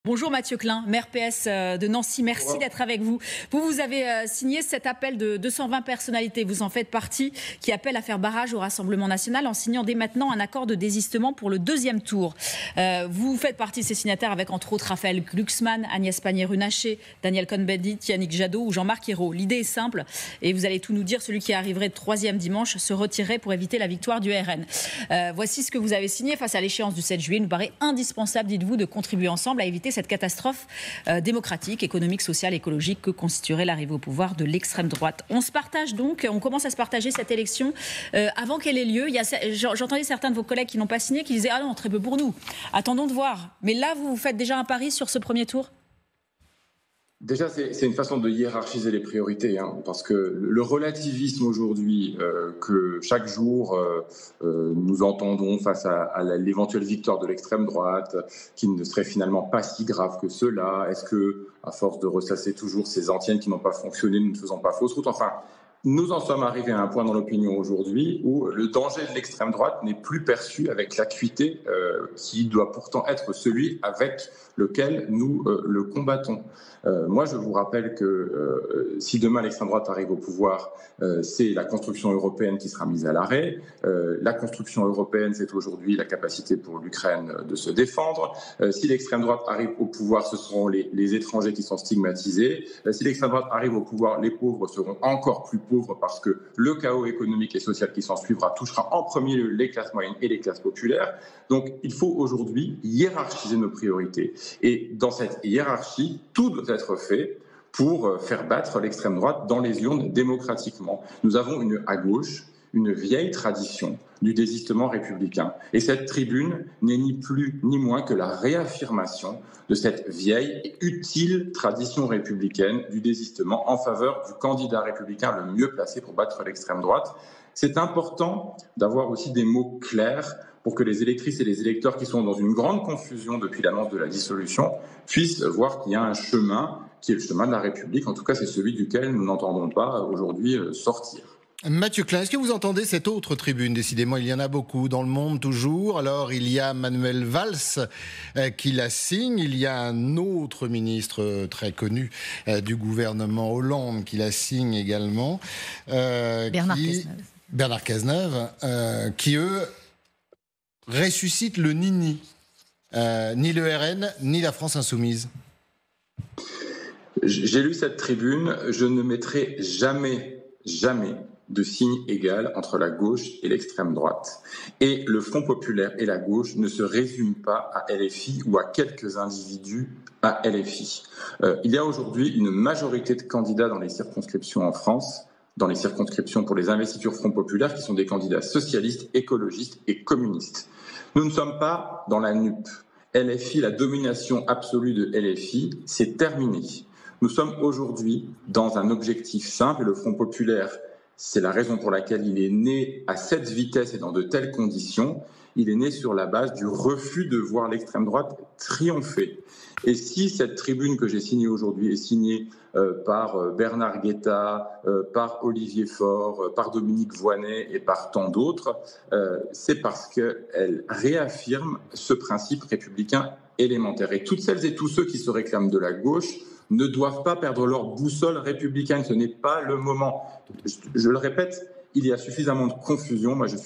Bonjour Mathieu Klein, maire PS de Nancy, merci d'être avec vous. Vous avez signé cet appel de 220 personnalités, vous en faites partie, qui appelle à faire barrage au Rassemblement national en signant dès maintenant un accord de désistement pour le deuxième tour. Vous faites partie de ces signataires avec entre autres Raphaël Glucksmann, Agnès Pannier-Runacher, Daniel Cohn-Bendit, Yannick Jadot ou Jean-Marc Ayrault. L'idée est simple et vous allez tout nous dire, celui qui arriverait troisième dimanche se retirerait pour éviter la victoire du RN. Voici ce que vous avez signé face à l'échéance du 7 juillet. Il nous paraît indispensable, dites-vous, de contribuer ensemble à éviter cette catastrophe démocratique, économique, sociale, écologique que constituerait l'arrivée au pouvoir de l'extrême droite. On se partage donc, on commence à se partager cette élection avant qu'elle ait lieu. J'entendais certains de vos collègues qui n'ont pas signé qui disaient « Ah non, très peu pour nous, attendons de voir ». Mais là, vous faites déjà un pari sur ce premier tour ? Déjà, c'est une façon de hiérarchiser les priorités, parce que le relativisme aujourd'hui que chaque jour nous entendons face à l'éventuelle victoire de l'extrême droite, qui ne serait finalement pas si grave que cela, est-ce que, à force de ressasser toujours ces antiennes qui n'ont pas fonctionné, nous ne faisons pas fausse route, enfin, nous en sommes arrivés à un point dans l'opinion aujourd'hui où le danger de l'extrême droite n'est plus perçu avec l'acuité qui doit pourtant être celui avec lequel nous le combattons. Moi, je vous rappelle que si demain l'extrême droite arrive au pouvoir, c'est la construction européenne qui sera mise à l'arrêt. La construction européenne, c'est aujourd'hui la capacité pour l'Ukraine de se défendre. Si l'extrême droite arrive au pouvoir, ce seront les étrangers qui sont stigmatisés. Si l'extrême droite arrive au pouvoir, les pauvres seront encore plus pauvres parce que le chaos économique et social qui s'en suivra touchera en premier lieu les classes moyennes et les classes populaires. Donc, il faut aujourd'hui hiérarchiser nos priorités. Et dans cette hiérarchie, tout doit être fait pour faire battre l'extrême droite dans les urnes démocratiquement. Nous avons à gauche une vieille tradition du désistement républicain. Et cette tribune n'est ni plus ni moins que la réaffirmation de cette vieille et utile tradition républicaine du désistement en faveur du candidat républicain le mieux placé pour battre l'extrême droite. C'est important d'avoir aussi des mots clairs pour que les électrices et les électeurs qui sont dans une grande confusion depuis l'annonce de la dissolution puissent voir qu'il y a un chemin qui est le chemin de la République. En tout cas, c'est celui duquel nous n'entendons pas aujourd'hui sortir. Mathieu Klein, est-ce que vous entendez cette autre tribune ? Décidément, il y en a beaucoup dans le monde toujours. Alors, il y a Manuel Valls qui la signe. Il y a un autre ministre très connu du gouvernement Hollande qui la signe également. Bernard Cazeneuve, qui, eux, ressuscitent le ni-ni. Ni le RN, ni la France insoumise. J'ai lu cette tribune. Je ne mettrai jamais de signe égal entre la gauche et l'extrême droite. Et le Front populaire et la gauche ne se résument pas à LFI ou à quelques individus à LFI. Il y a aujourd'hui une majorité de candidats dans les circonscriptions en France, dans les circonscriptions pour les investitures Front populaire, qui sont des candidats socialistes, écologistes et communistes. Nous ne sommes pas dans la NUP. LFI, la domination absolue de LFI, c'est terminé. Nous sommes aujourd'hui dans un objectif simple et le Front populaire, c'est la raison pour laquelle il est né à cette vitesse et dans de telles conditions. Il est né sur la base du refus de voir l'extrême droite triompher. Et si cette tribune que j'ai signée aujourd'hui est signée par Bernard Guetta, par Olivier Faure, par Dominique Voynet et par tant d'autres, c'est parce qu'elle réaffirme ce principe républicain élémentaire. Et toutes celles et tous ceux qui se réclament de la gauche ne doivent pas perdre leur boussole républicaine. Ce n'est pas le moment. Je le répète, il y a suffisamment de confusion. Moi, je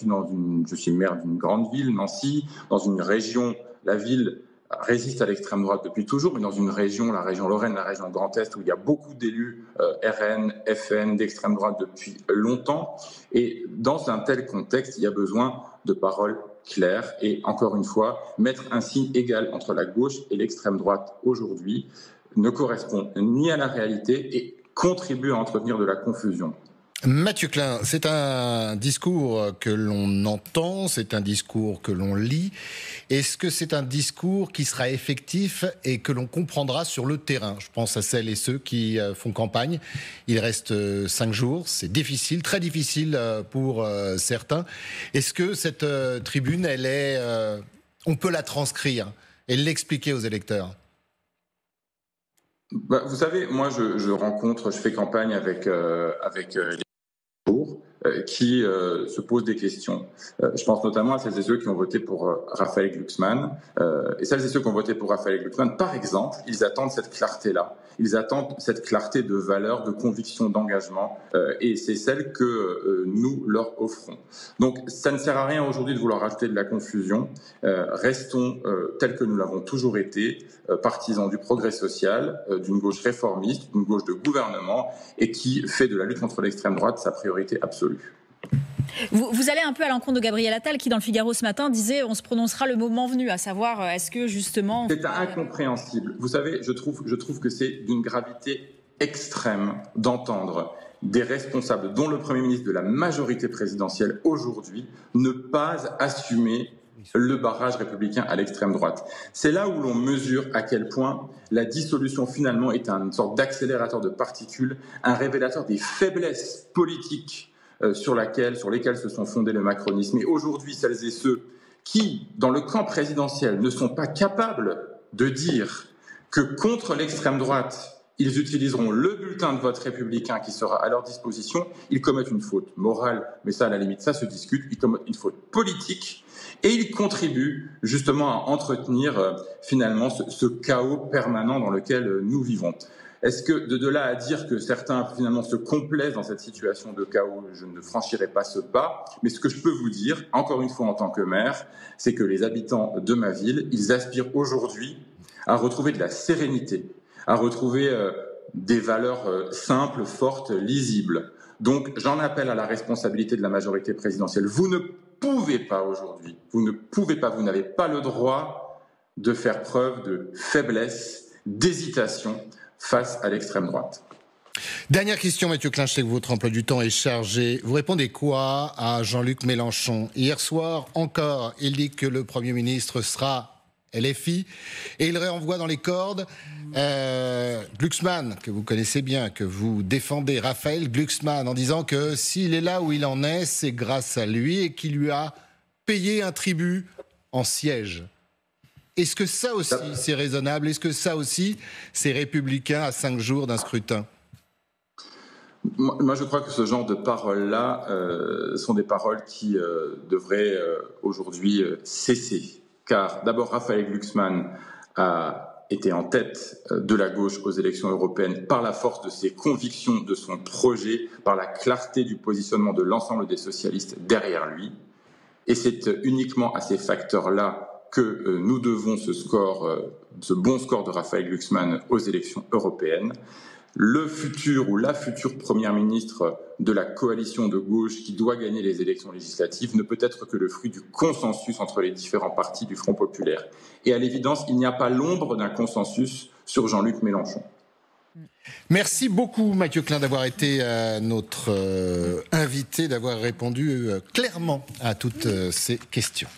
suis maire d'une grande ville, Nancy, dans une région, la ville résiste à l'extrême droite depuis toujours, mais dans une région, la région Lorraine, la région Grand Est, où il y a beaucoup d'élus RN, FN, d'extrême droite depuis longtemps. Et dans un tel contexte, il y a besoin de paroles claires et, encore une fois, mettre un signe égal entre la gauche et l'extrême droite aujourd'hui ne correspond ni à la réalité et contribue à entretenir de la confusion. Mathieu Klein, c'est un discours que l'on entend, c'est un discours que l'on lit. Est-ce que c'est un discours qui sera effectif et que l'on comprendra sur le terrain ? Je pense à celles et ceux qui font campagne. Il reste 5 jours, c'est difficile, très difficile pour certains. Est-ce que cette tribune, on peut la transcrire et l'expliquer aux électeurs ? Vous savez, moi je fais campagne avec les jours. qui se posent des questions. Je pense notamment à celles et ceux qui ont voté pour Raphaël Glucksmann. Et celles et ceux qui ont voté pour Raphaël Glucksmann, par exemple, ils attendent cette clarté-là. Ils attendent cette clarté de valeur, de conviction, d'engagement. Et c'est celle que nous leur offrons. Donc, ça ne sert à rien aujourd'hui de vouloir rajouter de la confusion. Restons tels que nous l'avons toujours été, partisans du progrès social, d'une gauche réformiste, d'une gauche de gouvernement, et qui fait de la lutte contre l'extrême droite sa priorité absolue. Vous allez un peu à l'encontre de Gabriel Attal qui, dans le Figaro ce matin, disait on se prononcera le moment venu, à savoir est-ce que justement... C'est incompréhensible. Vous savez, je trouve que c'est d'une gravité extrême d'entendre des responsables, dont le Premier ministre de la majorité présidentielle aujourd'hui, ne pas assumer le barrage républicain à l'extrême droite. C'est là où l'on mesure à quel point la dissolution finalement est une sorte d'accélérateur de particules, un révélateur des faiblesses politiques sur lesquelles se sont fondés le macronisme. Et aujourd'hui, celles et ceux qui, dans le camp présidentiel, ne sont pas capables de dire que contre l'extrême droite, ils utiliseront le bulletin de vote républicain qui sera à leur disposition, ils commettent une faute morale, mais ça, à la limite, ça se discute, ils commettent une faute politique, et ils contribuent justement à entretenir finalement ce chaos permanent dans lequel nous vivons. Est-ce que de là à dire que certains finalement se complaisent dans cette situation de chaos, je ne franchirai pas ce pas. Mais ce que je peux vous dire, encore une fois en tant que maire, c'est que les habitants de ma ville, ils aspirent aujourd'hui à retrouver de la sérénité, à retrouver des valeurs simples, fortes, lisibles. Donc j'en appelle à la responsabilité de la majorité présidentielle. Vous ne pouvez pas aujourd'hui, vous n'avez pas le droit de faire preuve de faiblesse, d'hésitation face à l'extrême droite. Dernière question, Mathieu Klein, je sais que votre emploi du temps est chargé. Vous répondez quoi à Jean-Luc Mélenchon? Hier soir encore, il dit que le Premier ministre sera LFI et il renvoie dans les cordes Glucksmann, que vous connaissez bien, que vous défendez, Raphaël Glucksmann, en disant que s'il est là où il en est, c'est grâce à lui et qu'il lui a payé un tribut en siège. Est-ce que ça aussi, c'est raisonnable? Est-ce que ça aussi, c'est républicain à 5 jours d'un scrutin? Moi, je crois que ce genre de paroles-là sont des paroles qui devraient aujourd'hui cesser. Car d'abord, Raphaël Glucksmann a été en tête de la gauche aux élections européennes par la force de ses convictions, de son projet, par la clarté du positionnement de l'ensemble des socialistes derrière lui. Et c'est uniquement à ces facteurs-là que nous devons ce bon score de Raphaël Glucksmann aux élections européennes. Le futur ou la future première ministre de la coalition de gauche qui doit gagner les élections législatives ne peut être que le fruit du consensus entre les différents partis du Front populaire. Et à l'évidence, il n'y a pas l'ombre d'un consensus sur Jean-Luc Mélenchon. Merci beaucoup Mathieu Klein d'avoir été notre invité, d'avoir répondu clairement à toutes ces questions.